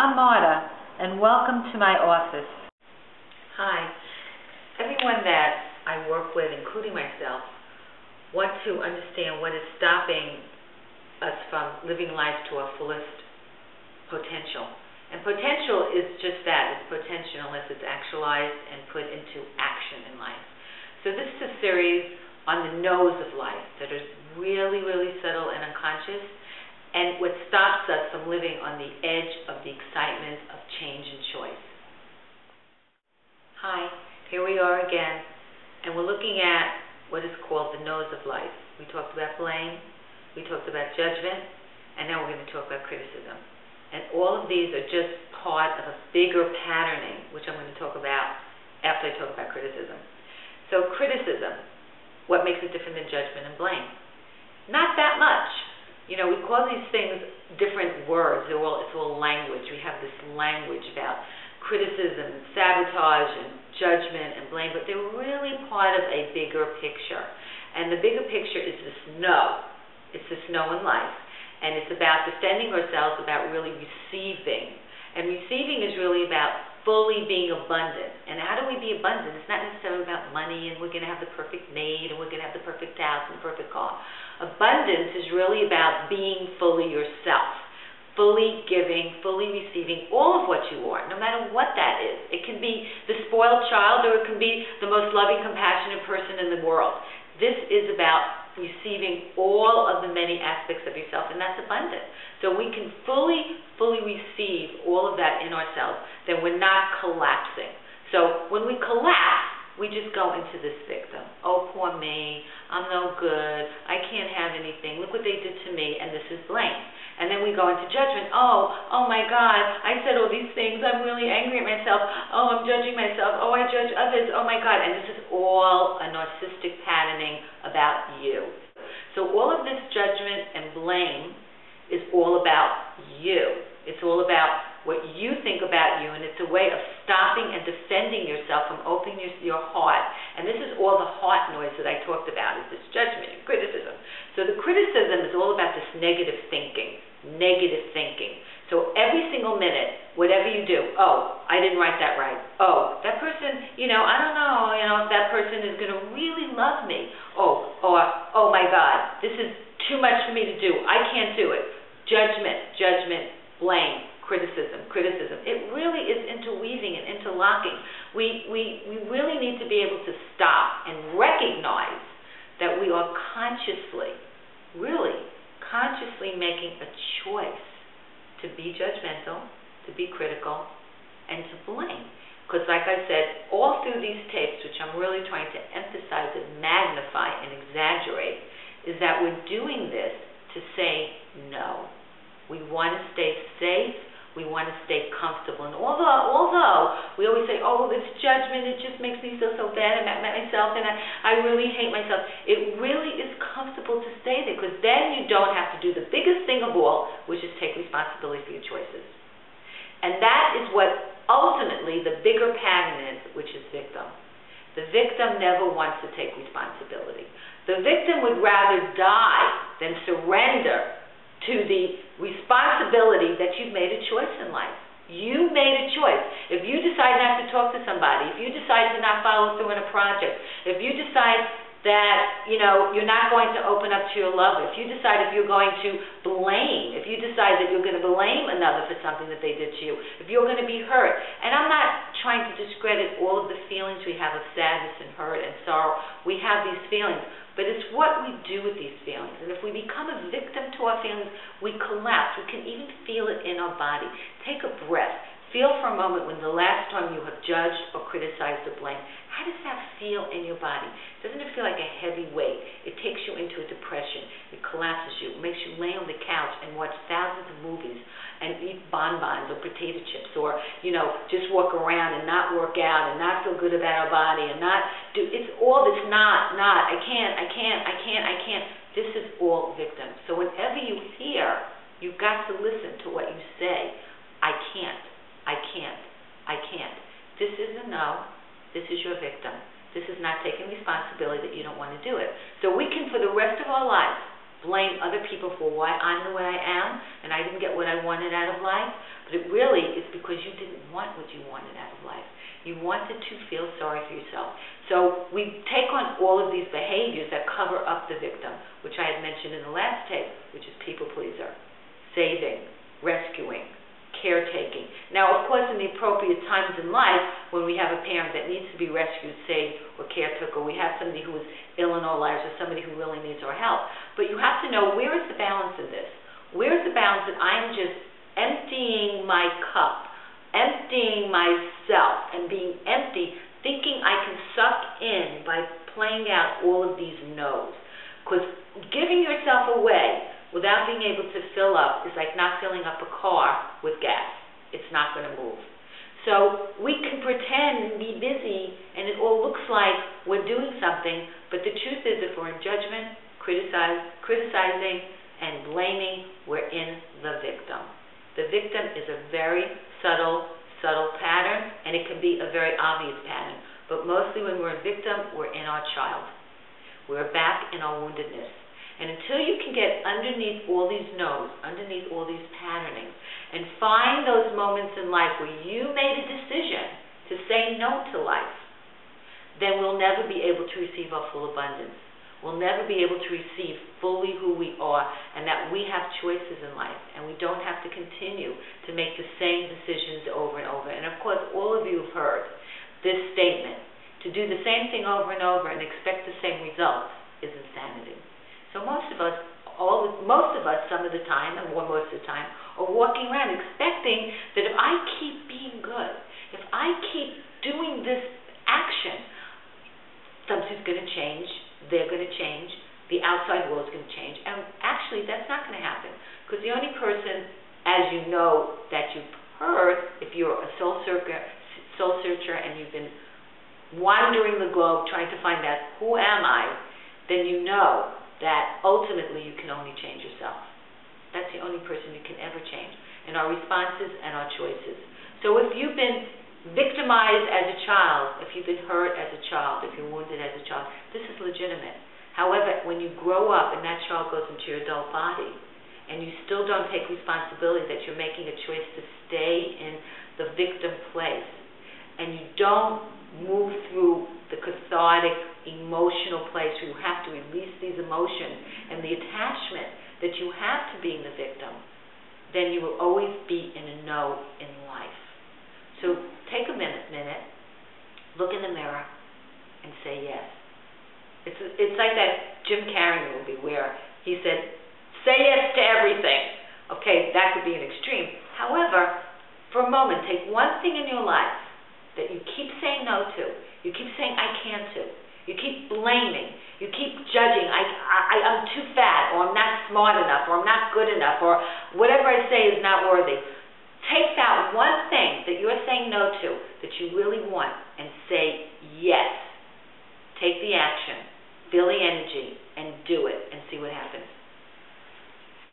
I'm Marta, and welcome to my office. Hi. Everyone that I work with, including myself, want to understand what is stopping us from living life to our fullest potential. And potential is just that. It's potential unless it's actualized and put into action in life. So this is a series on the nose of life that is really, really subtle and unconscious, and what stops us from living on the edge of the excitement of change and choice. Hi, here we are again, and we're looking at what is called the nose of life. We talked about blame, we talked about judgment, and now we're going to talk about criticism. And all of these are just part of a bigger patterning, which I'm going to talk about after I talk about criticism. So criticism, what makes it different than judgment and blame? Not that much. You know, we call these things different words. It's all language. We have this language about criticism and sabotage and judgment and blame, but they're really part of a bigger picture. And the bigger picture is this no. It's this no in life. And it's about defending ourselves, about really receiving. And receiving is really about fully being abundant. And how do we be abundant? It's not necessarily about money and we're going to have the perfect maid and we're going to have the perfect house and the perfect car. Abundance is really about being fully yourself, fully giving, fully receiving all of what you are, no matter what that is. It can be the spoiled child or it can be the most loving, compassionate person in the world. This is about receiving all of the many aspects of yourself, and that's abundant. So we can fully receive all of that in ourselves, then we're not collapsing. So when we collapse, we just go into this victim. Oh, poor me, I'm no good, I can't have anything, look what they did to me, and this is blame. And then we go into judgment. Oh my God, I said all these things, I'm really angry at myself, oh, I'm judging myself, oh, I judge others, oh my God, and this is all a narcissistic patterning about you. So all of this judgment and blame is all about you. It's all about what you think about you, and it's a way of stopping and defending yourself from opening your heart. And this is all the heart noise that I talked about, is this judgment and criticism. So the criticism is all about this negative thinking. So every single minute, whatever you do, oh, I didn't write that right. Oh, that person, I don't know, if that person is going to really love me. Oh my God, this is too much for me to do. I can't do it. Judgment, blame, criticism. It really is interweaving and interlocking. We really need to be able to stop and recognize that we are consciously making a choice to be judgmental, to be critical, and to blame. Because like I said, all through these tapes, which I'm really trying to emphasize and magnify and exaggerate, is that we're doing this to say no. We want to stay safe. We want to stay comfortable. And although we always say, oh, this judgment, it just makes me feel so bad about myself, and I really hate myself, it really is comfortable to stay there, because then you don't have to do the biggest thing of all, which is take responsibility for your choices. And that is what ultimately the bigger pattern is, which is victim. The victim never wants to take responsibility. The victim would rather die than surrender to the responsibility that you've made a choice in life. You made a choice. If you decide not to talk to somebody, if you decide to not follow through on a project, if you decide that, you're not going to open up to your lover, if you decide if you're going to blame, if you decide that you're going to blame another for something that they did to you, if you're going to be hurt. And I'm not trying to discredit all of the feelings we have of sadness and hurt and sorrow. We have these feelings. But it's what we do with these feelings. And if we become a victim to our feelings, we collapse. We can even feel it in our body. Take a breath. Feel for a moment when the last time you have judged or criticized or blamed. How does that feel in your body? Doesn't it feel like a heavy weight? It takes you into a depression. It collapses you. It makes you lay on the couch and watch thousands of movies and eat bonbons or potato chips, or just walk around and not work out and not feel good about our body and not do. It's all this not. I can't. This is all victim. So whenever you hear, you've got to listen to what you say. I can't. This is a no. This is your victim. This is not taking responsibility that you don't want to do it. So we can, for the rest of our lives, blame other people for why I'm the way I am and I didn't get what I wanted out of life. but it really is because you didn't want what you wanted out of life. You wanted to feel sorry for yourself. So we take on all of these behaviors that cover up the victim, which I had mentioned in the last tape, which is people pleaser, saving, rescuing, caretaking. Now, of course, in the appropriate times in life, when we have a parent that needs to be rescued, saved, or caretaker, we have somebody who is ill in our lives or somebody who really needs our help. But you have to know, where is the balance in this? Where is the balance that I am just emptying my cup, emptying myself, and being empty, thinking I can suck in by playing out all of these no's? Because giving yourself away without being able to fill up is like not filling up a car with gas. It's not going to move. So we can pretend and be busy, and it all looks like we're doing something, but the truth is, if we're in judgment, criticizing, and blaming, we're in the victim. The victim is a very subtle pattern, and it can be a very obvious pattern. But mostly when we're a victim, we're in our child. We're back in our woundedness. And until you can get underneath all these no's, underneath all these patternings, and find those moments in life where you made a decision to say no to life, then we'll never be able to receive our full abundance. We'll never be able to receive fully who we are, and that we have choices in life, and we don't have to continue to make the same decisions over and over. And of course, all of you have heard this statement: to do the same thing over and over and expect the same results is insanity. So most of us, some of the time, and most of the time, are walking around expecting that if I keep being good, if I keep doing this action, something's going to change, they're going to change, the outside world's going to change. And actually, that's not going to happen, because the only person, as you know, that you've heard, if you're a soul searcher and you've been wandering the globe trying to find out who am I, then you know that ultimately you can only change yourself. That's the only person you can ever change, in our responses and our choices. So if you've been victimized as a child, if you've been hurt as a child, if you're wounded as a child, this is legitimate. However, when you grow up and that child goes into your adult body, and you still don't take responsibility that you're making a choice to stay in the victim place, and you don't move through the cathartic, emotional place where you have to release these emotions and the attachment that you have to being the victim, then you will always be in a no in life. So take a minute, look in the mirror, and say yes. It's like that Jim Carrey movie where he said, say yes to everything. Okay, that could be an extreme. However, for a moment, take one thing in your life that you keep saying no to, you keep saying I can't to, you keep blaming, you keep judging, I'm too fat, or I'm not smart enough, or I'm not good enough, or whatever I say is not worthy. Take that one thing that you're saying no to, that you really want, and say